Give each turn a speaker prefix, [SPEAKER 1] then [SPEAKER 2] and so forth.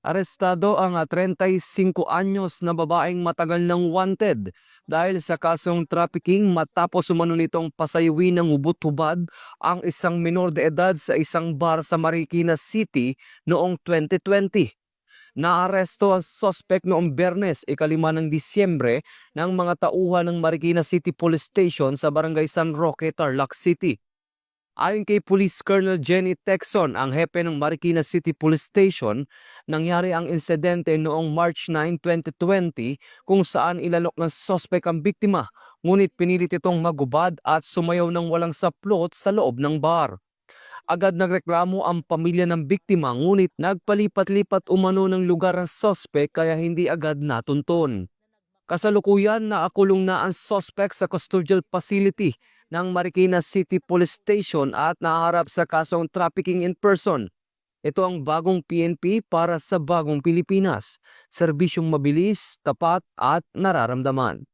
[SPEAKER 1] Arestado ang 35 anyos na babaeng matagal ng wanted dahil sa kasong trafficking matapos umano nitong pasayawin ng hubot-hubad ang isang minor de edad sa isang bar sa Marikina City noong 2020. Naaresto ang suspect noong Biyernes, ika-5 ng Disyembre ng mga tauhan ng Marikina City Police Station sa Barangay San Roque, Tarlac City. Ayon kay Police Colonel Jenny Texon, ang hepe ng Marikina City Police Station, nangyari ang insidente noong March 9, 2020 kung saan ilalok ng suspect ang biktima, ngunit pinilit itong magubad at sumayaw ng walang saplot sa loob ng bar. Agad nagreklamo ang pamilya ng biktima, ngunit nagpalipat-lipat umano ng lugar ang suspect kaya hindi agad natuntun. Kasalukuyan nakakulong na ang suspect sa custodial facility ng Marikina City Police Station at naharap sa kasong trafficking in person. Ito ang bagong PNP para sa bagong Pilipinas. Serbisyong mabilis, tapat at nararamdaman.